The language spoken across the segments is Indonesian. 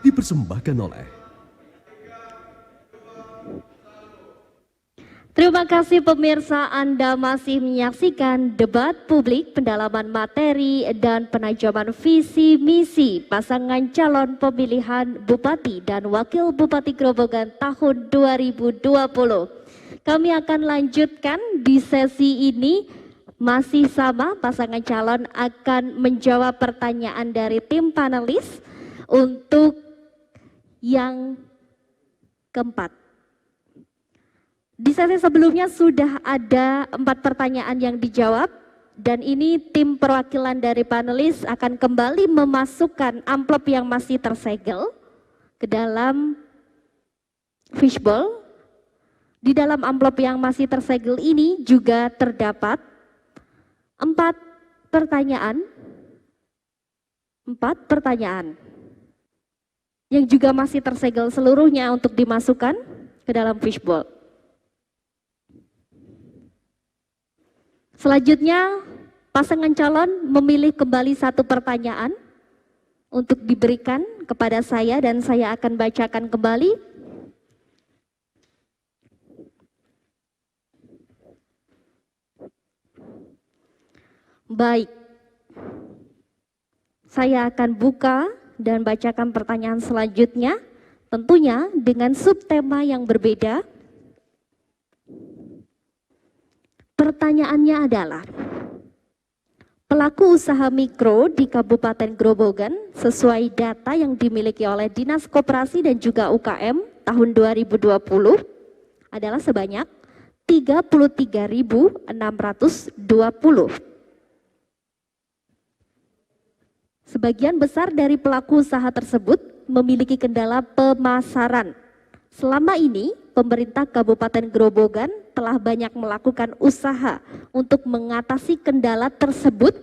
Dipersembahkan oleh Terima kasih pemirsa, Anda masih menyaksikan debat publik pendalaman materi dan penajaman visi misi pasangan calon pemilihan Bupati dan Wakil Bupati Grobogan tahun 2020. Kami akan lanjutkan di sesi ini, masih sama pasangan calon akan menjawab pertanyaan dari tim panelis untuk yang keempat. Di sesi sebelumnya sudah ada 4 pertanyaan yang dijawab dan ini tim perwakilan dari panelis akan kembali memasukkan amplop yang masih tersegel ke dalam fishbowl. Di dalam amplop yang masih tersegel ini juga terdapat 4 pertanyaan yang juga masih tersegel seluruhnya untuk dimasukkan ke dalam fishbowl. Selanjutnya, pasangan calon memilih kembali 1 pertanyaan untuk diberikan kepada saya dan saya akan bacakan kembali. Baik, saya akan buka dan bacakan pertanyaan selanjutnya, tentunya dengan subtema yang berbeda. Pertanyaannya adalah, pelaku usaha mikro di Kabupaten Grobogan sesuai data yang dimiliki oleh Dinas Koperasi dan juga UKM tahun 2020 adalah sebanyak 33.620. Sebagian besar dari pelaku usaha tersebut memiliki kendala pemasaran. Selama ini, pemerintah Kabupaten Grobogan telah banyak melakukan usaha untuk mengatasi kendala tersebut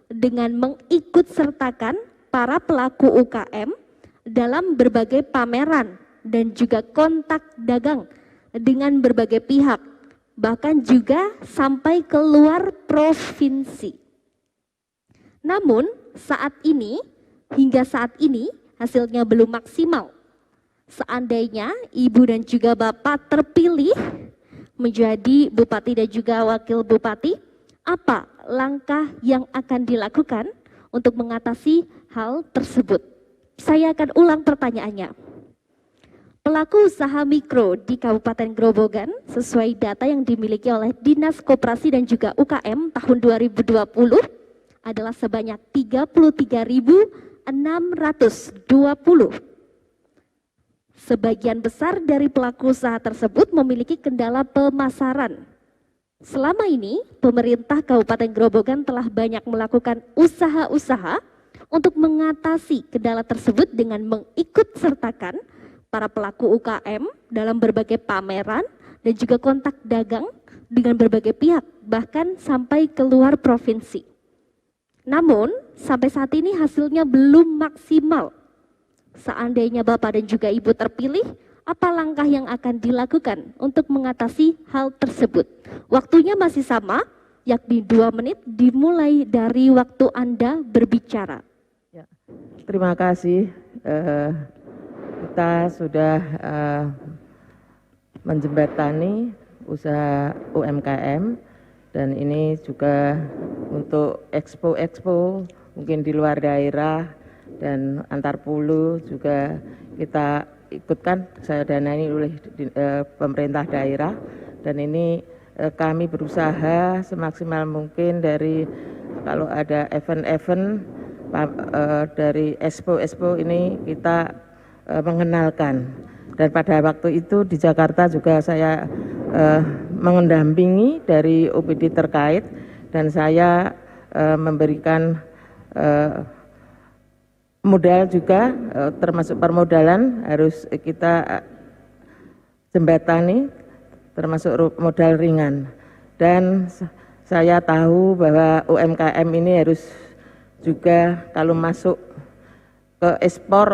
dengan mengikut sertakan para pelaku UKM dalam berbagai pameran dan juga kontak dagang dengan berbagai pihak, bahkan juga sampai keluar provinsi. Namun, hingga saat ini hasilnya belum maksimal. Seandainya Ibu dan juga Bapak terpilih menjadi Bupati dan juga Wakil Bupati, apa langkah yang akan dilakukan untuk mengatasi hal tersebut? Saya akan ulang pertanyaannya. Pelaku usaha mikro di Kabupaten Grobogan sesuai data yang dimiliki oleh Dinas Koperasi dan juga UKM tahun 2020 adalah sebanyak 33.620. Sebagian besar dari pelaku usaha tersebut memiliki kendala pemasaran. Selama ini, pemerintah Kabupaten Grobogan telah banyak melakukan usaha-usaha untuk mengatasi kendala tersebut dengan mengikut sertakan para pelaku UKM dalam berbagai pameran dan juga kontak dagang dengan berbagai pihak, bahkan sampai keluar provinsi. Namun, sampai saat ini hasilnya belum maksimal. Seandainya Bapak dan juga Ibu terpilih, apa langkah yang akan dilakukan untuk mengatasi hal tersebut? Waktunya masih sama, yakni 2 menit dimulai dari waktu Anda berbicara. Ya, terima kasih. Kita sudah menjembatani usaha UMKM dan ini juga untuk expo mungkin di luar daerah dan antar pulau juga kita ikutkan, saya danai oleh pemerintah daerah dan ini kami berusaha semaksimal mungkin dari kalau ada event-event dari expo ini kita mengenalkan. Dan pada waktu itu di Jakarta juga saya mendampingi dari OPD terkait dan saya memberikan modal juga, termasuk permodalan harus kita jembatani, termasuk modal ringan. Dan saya tahu bahwa UMKM ini harus juga kalau masuk ke ekspor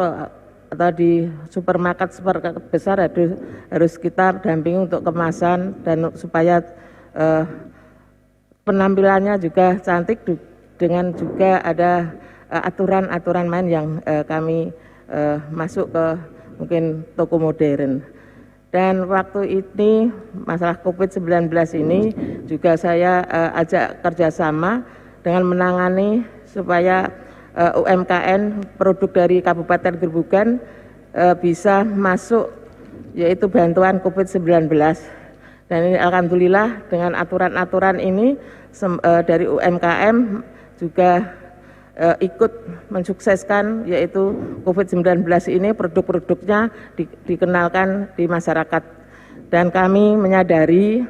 atau di supermarket besar harus kita dampingi untuk kemasan dan supaya penampilannya juga cantik dengan juga ada aturan-aturan main yang kami masuk ke mungkin toko modern. Dan waktu ini masalah COVID-19 ini juga saya ajak kerjasama dengan menangani supaya UMKM produk dari Kabupaten Grobogan bisa masuk yaitu bantuan COVID-19. Dan ini alhamdulillah dengan aturan-aturan ini dari UMKM juga ikut mensukseskan yaitu COVID-19 ini produk-produknya dikenalkan di masyarakat. Dan kami menyadari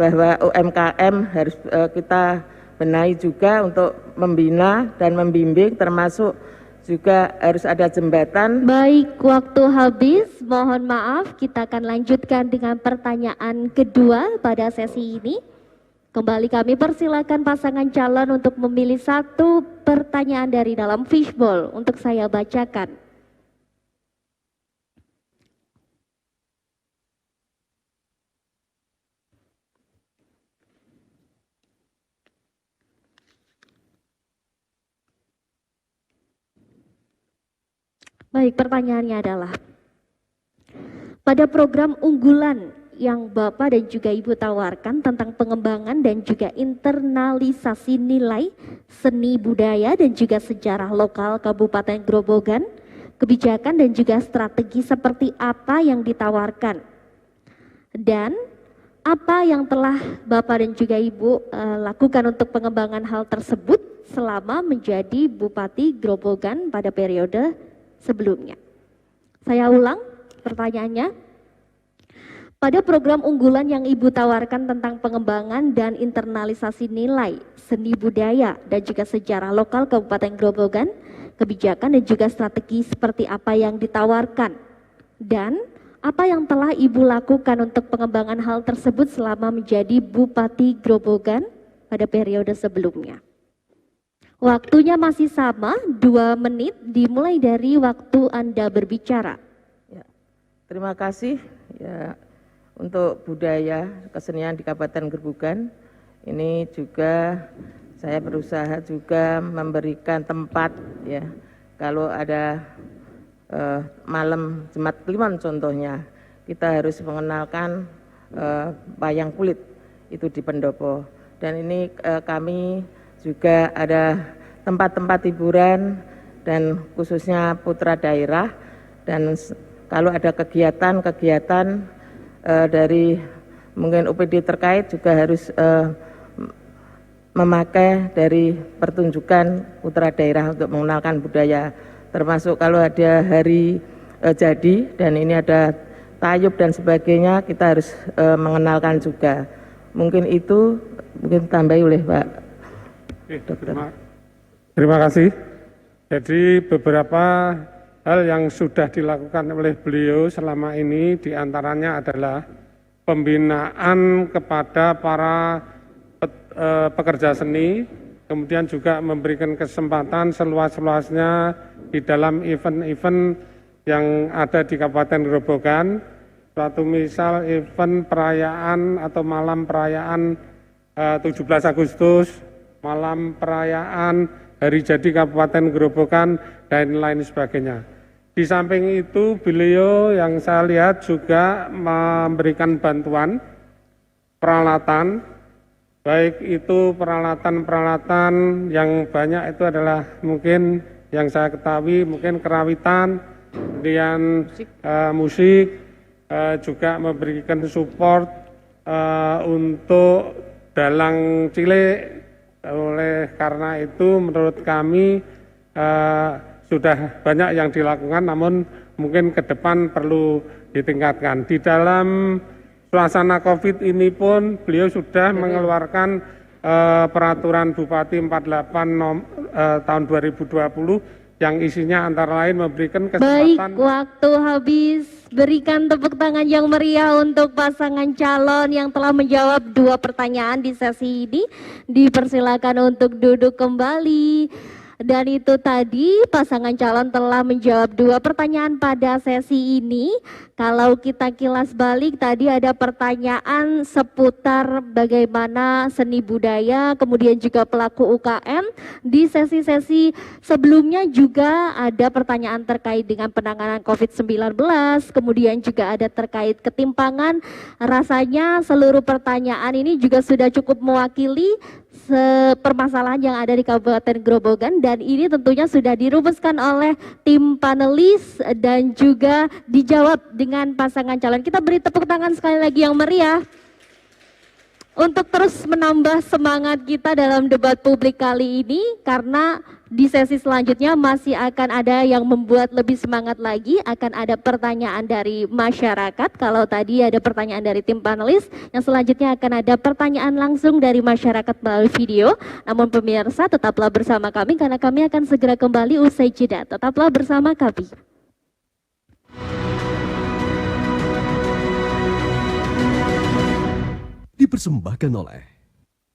bahwa UMKM harus kita benahi juga untuk membina dan membimbing, termasuk juga harus ada jembatan. Baik, waktu habis, mohon maaf, kita akan lanjutkan dengan pertanyaan kedua pada sesi ini. Kembali kami persilakan pasangan calon untuk memilih satu pertanyaan dari dalam fishbowl untuk saya bacakan. Baik, pertanyaannya adalah, pada program unggulan yang Bapak dan juga Ibu tawarkan tentang pengembangan dan juga internalisasi nilai seni budaya dan juga sejarah lokal Kabupaten Grobogan, kebijakan dan juga strategi seperti apa yang ditawarkan? Dan apa yang telah Bapak dan juga Ibu lakukan untuk pengembangan hal tersebut selama menjadi Bupati Grobogan pada periode sebelumnya? Saya ulang pertanyaannya. Pada program unggulan yang Ibu tawarkan tentang pengembangan dan internalisasi nilai seni budaya dan juga sejarah lokal Kabupaten Grobogan, kebijakan dan juga strategi seperti apa yang ditawarkan? Dan apa yang telah Ibu lakukan untuk pengembangan hal tersebut selama menjadi Bupati Grobogan pada periode sebelumnya? Waktunya masih sama, 2 menit dimulai dari waktu Anda berbicara. Ya, terima kasih. Ya, untuk budaya kesenian di Kabupaten Grobogan ini juga saya berusaha juga memberikan tempat, ya, kalau ada malam Jumat Kliwon contohnya, kita harus mengenalkan wayang kulit itu di pendopo. Dan ini kami juga ada tempat-tempat hiburan dan khususnya putra daerah, dan kalau ada kegiatan-kegiatan dari mungkin UPD terkait juga harus memakai dari pertunjukan putra daerah untuk mengenalkan budaya, termasuk kalau ada hari jadi dan ini ada tayub dan sebagainya, kita harus mengenalkan juga. Mungkin itu mungkin tambahi oleh Pak Dokter. Terima kasih. Jadi beberapa hal yang sudah dilakukan oleh beliau selama ini diantaranya adalah pembinaan kepada para pekerja seni, kemudian juga memberikan kesempatan seluas-luasnya di dalam event-event yang ada di Kabupaten Grobogan. Suatu misal event perayaan atau malam perayaan 17 Agustus, malam perayaan Hari Jadi Kabupaten Grobogan, dan lain sebagainya. Di samping itu beliau yang saya lihat juga memberikan bantuan peralatan, baik itu peralatan-peralatan yang banyak itu adalah mungkin yang saya ketahui mungkin kerawitan, kemudian musik, juga memberikan support untuk dalang cilik. Oleh karena itu menurut kami sudah banyak yang dilakukan, namun mungkin ke depan perlu ditingkatkan. Di dalam suasana COVID ini pun beliau sudah mengeluarkan peraturan Bupati 48 tahun 2020 yang isinya antara lain memberikan kesempatan. Baik, waktu habis. Berikan tepuk tangan yang meriah untuk pasangan calon yang telah menjawab 2 pertanyaan di sesi ini. Dipersilakan untuk duduk kembali. Dan itu tadi pasangan calon telah menjawab 2 pertanyaan pada sesi ini. Kalau kita kilas balik tadi ada pertanyaan seputar bagaimana seni budaya, kemudian juga pelaku UKM. Di sesi-sesi sebelumnya juga ada pertanyaan terkait dengan penanganan COVID-19, kemudian juga ada terkait ketimpangan. Rasanya seluruh pertanyaan ini juga sudah cukup mewakili permasalahan yang ada di Kabupaten Grobogan, dan ini tentunya sudah dirumuskan oleh tim panelis dan juga dijawab dengan pasangan calon. Kita beri tepuk tangan sekali lagi yang meriah untuk terus menambah semangat kita dalam debat publik kali ini, karena di sesi selanjutnya masih akan ada yang membuat lebih semangat lagi, akan ada pertanyaan dari masyarakat. Kalau tadi ada pertanyaan dari tim panelis, yang selanjutnya akan ada pertanyaan langsung dari masyarakat melalui video. Namun pemirsa tetaplah bersama kami karena kami akan segera kembali usai jeda. Tetaplah bersama kami. Dipersembahkan oleh